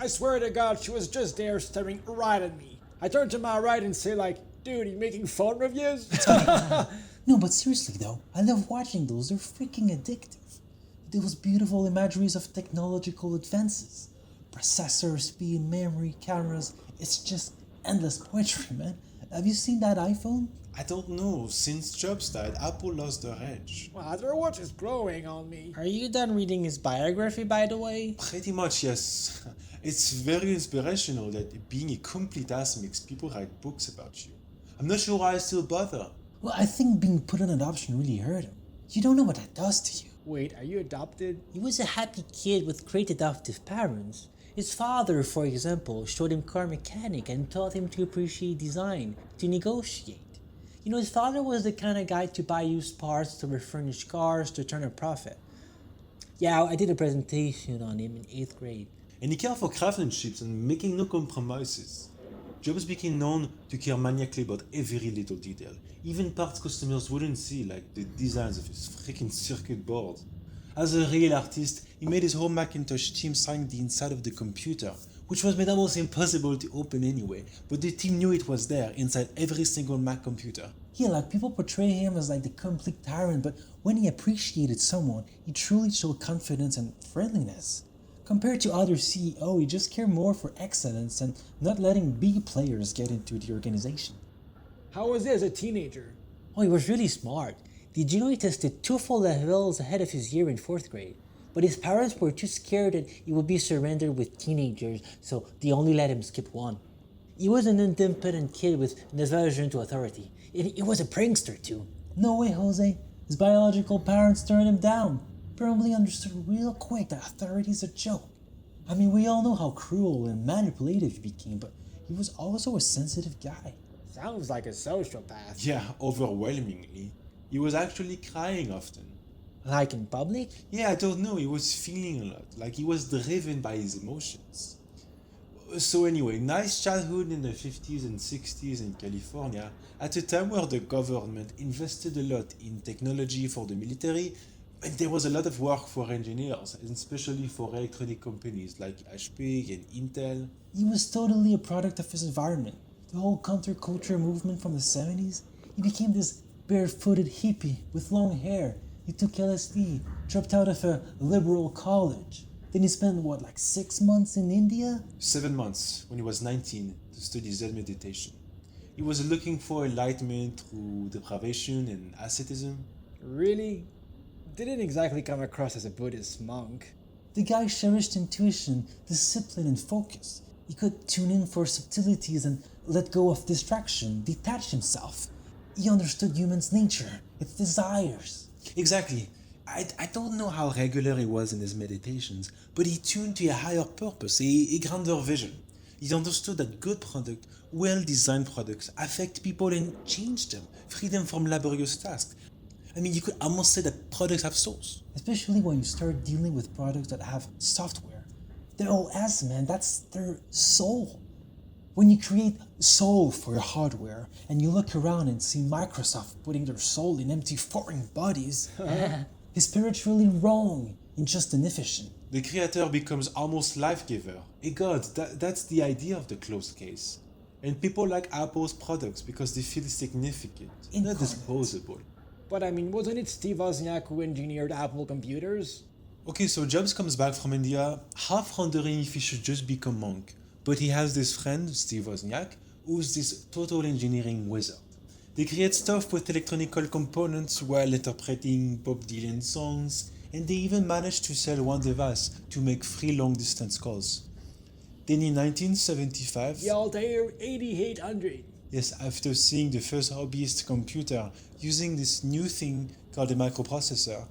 I swear to God, she was just there staring right at me. I turned to my right and say like, dude, you making phone reviews? No, but seriously though, I love watching those. They're freaking addictive. Those beautiful imageries of technological advances. Processor, speed, memory, cameras. It's just endless poetry, man. Have you seen that iPhone? I don't know, since Jobs died, Apple lost their edge. Wow, their watch is growing on me. Are you done reading his biography, by the way? Pretty much, yes. It's very inspirational that being a complete ass makes people write books about you. I'm not sure why I still bother. Well, I think being put on adoption really hurt him. You don't know what that does to you. Wait, are you adopted? He was a happy kid with great adoptive parents. His father, for example, showed him car mechanic and taught him to appreciate design, to negotiate. You know, his father was the kind of guy to buy used parts to refurnish cars to turn a profit. Yeah, I did a presentation on him in 8th grade. And he cared for craftsmanship and making no compromises. Jobs became known to care maniacally about every little detail, even parts customers wouldn't see, like the designs of his freaking circuit board. As a real artist, he made his whole Macintosh team sign the inside of the computer, which was made almost impossible to open anyway, but the team knew it was there inside every single Mac computer. Yeah, like people portray him as like the complete tyrant, but when he appreciated someone, he truly showed confidence and friendliness. Compared to other CEO, he just cared more for excellence and not letting B players get into the organization. How was he as a teenager? Oh, he was really smart. Did you know he tested 2 full levels ahead of his year in 4th grade? But his parents were too scared that he would be surrendered with teenagers, so they only let him skip 1. He was an independent kid with an aversion to authority. He was a prankster too. No way, Jose. His biological parents turned him down. Probably understood real quick that authority's a joke. I mean, we all know how cruel and manipulative he became, but he was also a sensitive guy. Sounds like a sociopath. Yeah, overwhelmingly. He was actually crying often. Like in public? Yeah, I don't know, he was feeling a lot, like he was driven by his emotions. So anyway, nice childhood in the 50s and 60s in California, at a time where the government invested a lot in technology for the military, and there was a lot of work for engineers, and especially for electronic companies like HP and Intel. He was totally a product of his environment. The whole counterculture movement from the 70s, he became this barefooted hippie with long hair. He took LSD, dropped out of a liberal college. Then he spent, 6 months in India? 7 months, when he was 19, to study Zen meditation. He was looking for enlightenment through deprivation and asceticism. Really? Didn't exactly come across as a Buddhist monk. The guy cherished intuition, discipline, and focus. He could tune in for subtleties and let go of distraction, detach himself. He understood humans' nature, its desires. Exactly. I don't know how regular he was in his meditations, but he tuned to a higher purpose, a grander vision. He understood that good products, well-designed products, affect people and change them, free them from laborious tasks. I mean, you could almost say that products have souls. Especially when you start dealing with products that have software. Their OS, man, that's their soul. When you create soul for your hardware and you look around and see Microsoft putting their soul in empty foreign bodies, he's spiritually wrong and just inefficient. The creator becomes almost life-giver, a god. That's the idea of the closed case. And people like Apple's products because they feel significant, not disposable. But I mean, wasn't it Steve Wozniak who engineered Apple computers? Okay, so Jobs comes back from India, half wondering if he should just become monk. But he has this friend, Steve Wozniak, who's this total engineering wizard. They create stuff with electronic components while interpreting Bob Dylan songs, and they even managed to sell one device to make free long-distance calls. Then in 1975... The Altair 8800. Yes, after seeing the first hobbyist computer using this new thing called a microprocessor,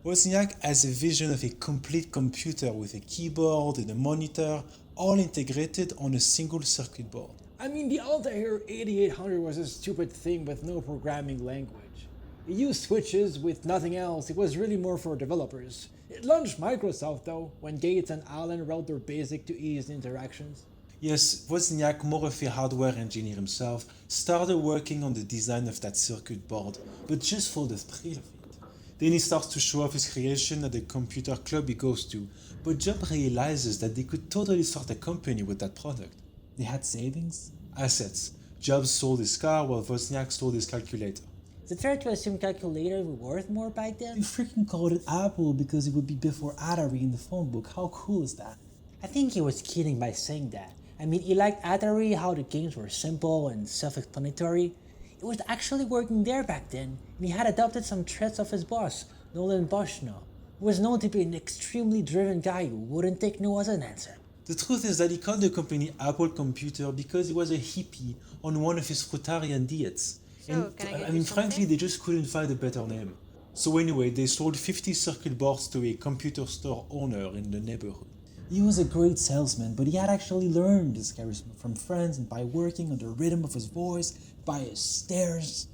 Wozniak has a vision of a complete computer with a keyboard and a monitor, all integrated on a single circuit board. I mean, the Altair 8800 was a stupid thing with no programming language. It used switches with nothing else. It was really more for developers. It launched Microsoft though, when Gates and Allen wrote their BASIC to ease interactions. Yes, Wozniak, more of a hardware engineer himself, started working on the design of that circuit board, but just for the thrill of it. Then he starts to show off his creation at the computer club he goes to, but Jobs realizes that they could totally start a company with that product. They had savings? Assets. Jobs sold his car while Wozniak sold his calculator. Is it fair to assume calculators were worth more back They then? freaking called it Apple because it would be before Atari in the phone book. How cool is that? I think he was kidding by saying that. I mean, he liked Atari, how the games were simple and self-explanatory. It was actually working there back then, and he had adopted some traits of his boss, Nolan Bushnell, who was known to be an extremely driven guy who wouldn't take no as an answer. The truth is that he called the company Apple Computer because he was a hippie on one of his fruitarian diets. So, can I get you frankly, something? they just couldn't find a better name. So anyway, they sold 50 circuit boards to a computer store owner in the neighborhood. He was a great salesman, but he had actually learned his charisma from friends and by working on the rhythm of his voice, by his stares.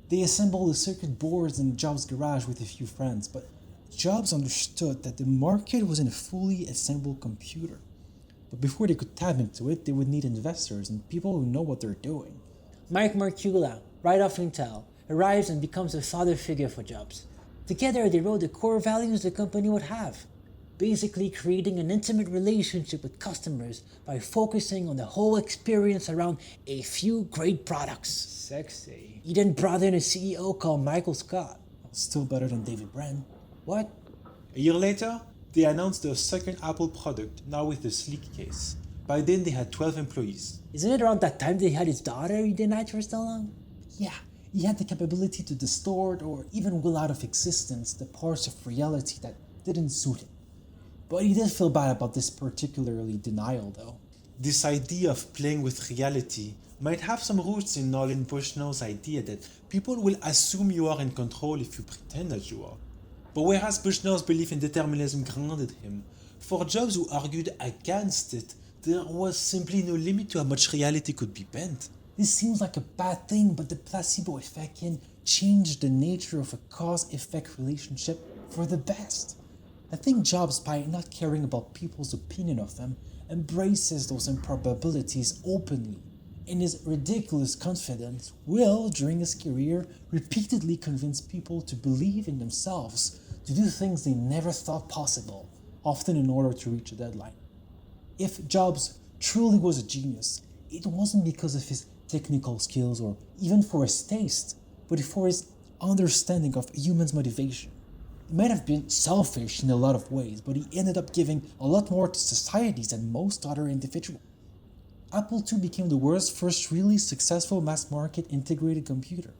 They assembled the circuit boards in Jobs' garage with a few friends, but Jobs understood that the market was in a fully assembled computer. But before they could tap into it, they would need investors and people who know what they're doing. Mike Markula, right off Intel, arrives and becomes a father figure for Jobs. Together, they wrote the core values the company would have, basically creating an intimate relationship with customers by focusing on the whole experience around a few great products. Sexy. He then brought in a CEO called Michael Scott. Still better than David Bren. What? A year later, they announced their second Apple product, now with a sleek case. By then, they had 12 employees. Isn't it around that time they had his daughter he denied for so long? Yeah, he had the capability to distort or even will out of existence the parts of reality that didn't suit him. But he did feel bad about this particularly denial though. This idea of playing with reality might have some roots in Nolan Bushnell's idea that people will assume you are in control if you pretend that you are. But whereas Bushnell's belief in determinism grounded him, for Jobs who argued against it, there was simply no limit to how much reality could be bent. This seems like a bad thing, but the placebo effect can change the nature of a cause-effect relationship for the best. I think Jobs, by not caring about people's opinion of them, embraces those improbabilities openly. In his ridiculous confidence, will, during his career, repeatedly convince people to believe in themselves, to do things they never thought possible, often in order to reach a deadline. If Jobs truly was a genius, it wasn't because of his technical skills or even for his taste, but for his understanding of humans' motivation. He might have been selfish in a lot of ways, but he ended up giving a lot more to society than most other individuals. Apple II became the world's first really successful mass-market integrated computer.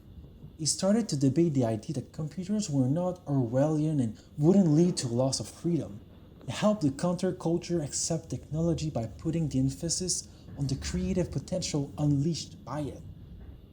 He started to debate the idea that computers were not Orwellian and wouldn't lead to a loss of freedom. It helped the counterculture accept technology by putting the emphasis on the creative potential unleashed by it.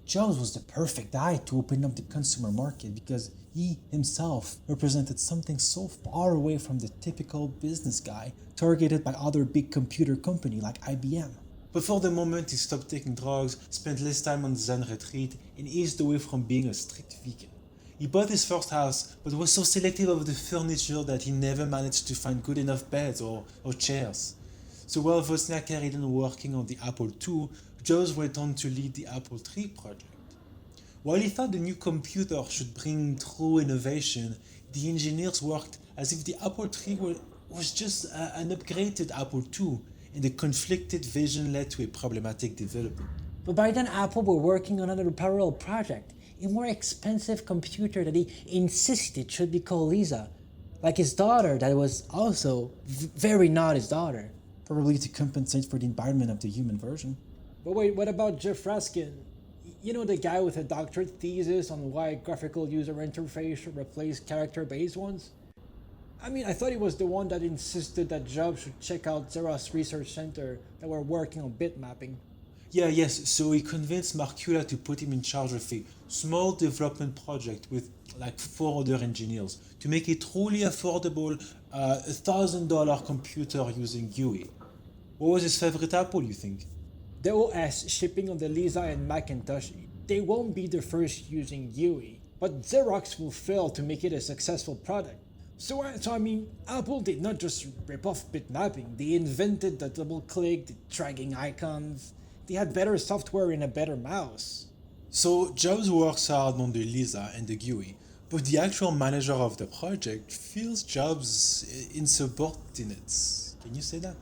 Jobs was the perfect guy to open up the consumer market because he himself represented something so far away from the typical business guy targeted by other big computer company like IBM. But for the moment, he stopped taking drugs, spent less time on Zen retreat, and eased away from being a strict vegan. He bought his first house, but was so selective of the furniture that he never managed to find good enough beds or chairs. So while Wozniak carried on working on the Apple II, Jobs went on to lead the Apple III project. While he thought the new computer should bring true innovation, the engineers worked as if the Apple III was just an upgraded Apple II, and the conflicted vision led to a problematic development. But by then Apple were working on another parallel project, a more expensive computer that he insisted should be called Lisa, like his daughter that was also very not his daughter. Probably to compensate for the environment of the human version. But wait, what about Jeff Raskin? You know, the guy with a doctorate thesis on why graphical user interface should replace character-based ones? I mean, I thought he was the one that insisted that Jobs should check out Xerox Research Center that were working on bit mapping. Yes, so he convinced Markula to put him in charge of a small development project with like 4 other engineers to make a truly affordable $1,000 computer using GUI. What was his favorite Apple, you think? The OS shipping on the Lisa and Macintosh, they won't be the first using GUI, but Xerox will fail to make it a successful product. So I mean, Apple did not just rip off bitmapping, they invented the double click, the dragging icons, they had better software and a better mouse. So Jobs works hard on the Lisa and the GUI, But the actual manager of the project feels Jobs' insubordinate. Can you say that?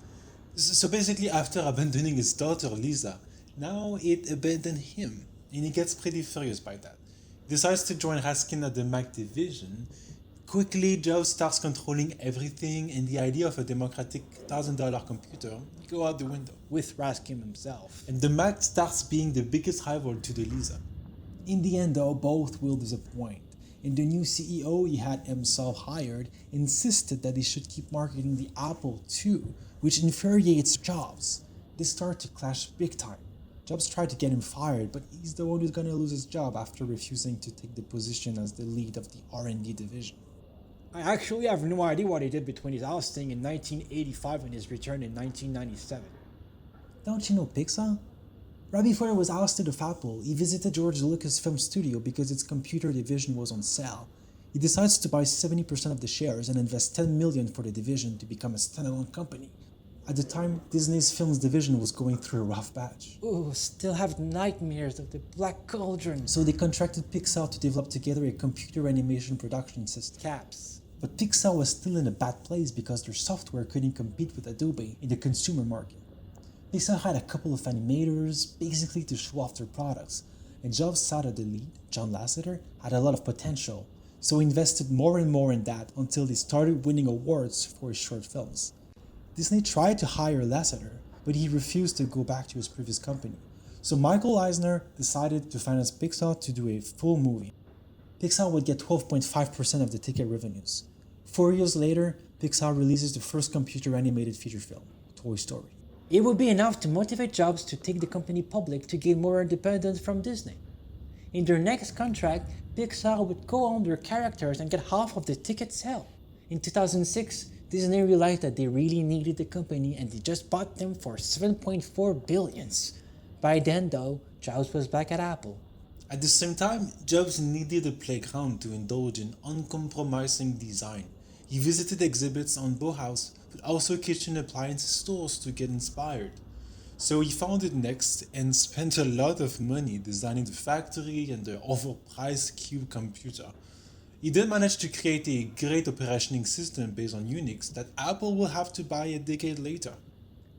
So basically, after abandoning his daughter Lisa, now it abandoned him, and he gets pretty furious by that. Decides to join Raskin at the Mac division. Quickly, Jobs starts controlling everything, and the idea of a democratic $1,000 computer go out the window. With Raskin himself. And the Mac starts being the biggest rival to the Lisa. In the end, though, both will disappoint. And the new CEO he had himself hired insisted that he should keep marketing the Apple II, which infuriates Jobs. They start to clash big time. Jobs tried to get him fired, but he's the one who's gonna lose his job after refusing to take the position as the lead of the R&D division. I actually have no idea what he did between his ousting in 1985 and his return in 1997. Don't you know Pixar? Right before he was ousted of Apple, he visited George Lucas' film studio because its computer division was on sale. He decides to buy 70% of the shares and invest $10 million for the division to become a standalone company. At the time, Disney's films division was going through a rough patch. Ooh, still have nightmares of the Black Cauldron. So they contracted Pixar to develop together a computer animation production system. Caps. But Pixar was still in a bad place because their software couldn't compete with Adobe in the consumer market. Pixar had a couple of animators, basically to show off their products, and Jobs saw that the lead, John Lasseter, had a lot of potential, so he invested more and more in that until they started winning awards for his short films. Disney tried to hire Lasseter, but he refused to go back to his previous company, so Michael Eisner decided to finance Pixar to do a full movie. Pixar would get 12.5% of the ticket revenues. 4 years later, Pixar releases the first computer animated feature film, Toy Story. It would be enough to motivate Jobs to take the company public to gain more independence from Disney. In their next contract, Pixar would co-own their characters and get half of the ticket sale. In 2006, Disney realized that they really needed the company and they just bought them for $7.4 billion. By then though, Jobs was back at Apple. At the same time, Jobs needed a playground to indulge in uncompromising design. He visited exhibits on Bauhaus, but also kitchen appliance stores to get inspired. So he founded Next and spent a lot of money designing the factory and the overpriced Cube computer. He then managed to create a great operating system based on Unix that Apple will have to buy a decade later.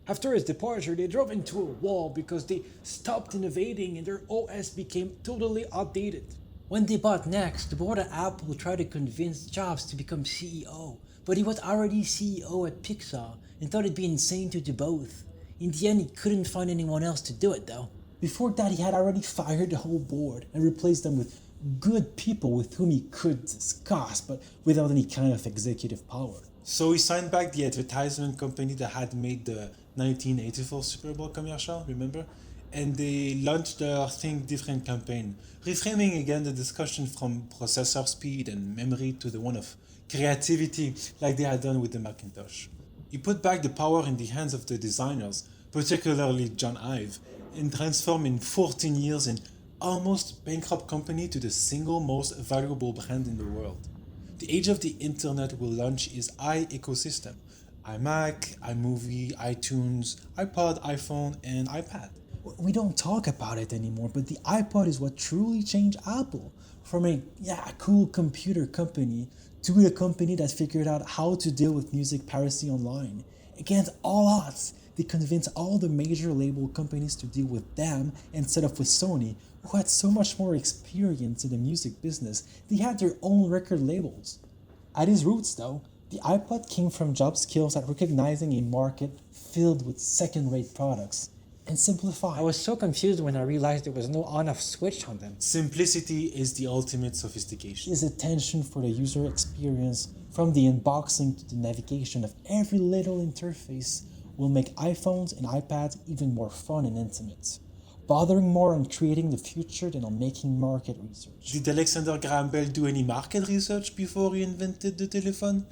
After his departure, they drove into a wall because they stopped innovating and their OS became totally outdated. When they bought Next, the board at Apple tried to convince Jobs to become CEO, but he was already CEO at Pixar and thought it'd be insane to do both. In the end, he couldn't find anyone else to do it though. Before that, he had already fired the whole board and replaced them with good people with whom he could discuss, but without any kind of executive power. So he signed back the advertisement company that had made the 1984 Super Bowl commercial, remember? And they launched their Think Different campaign, reframing again the discussion from processor speed and memory to the one of creativity, like they had done with the Macintosh. He put back the power in the hands of the designers, particularly John Ive, and transformed in 14 years an almost bankrupt company to the single most valuable brand in the world. The age of the internet will launch his ecosystem: iMac, iMovie, iTunes, iPod, iPhone, and iPad. We don't talk about it anymore, but the iPod is what truly changed Apple. From a cool computer company to a company that figured out how to deal with music piracy online. Against all odds, they convinced all the major label companies to deal with them instead of with Sony, who had so much more experience in the music business. They had their own record labels. At its roots though, the iPod came from Jobs' skills at recognizing a market filled with second-rate products and simplify. I was so confused when I realized there was no on-off switch on them. Simplicity is the ultimate sophistication. His attention for the user experience, from the unboxing to the navigation of every little interface, will make iPhones and iPads even more fun and intimate, bothering more on creating the future than on making market research. Did Alexander Graham Bell do any market research before he invented the telephone?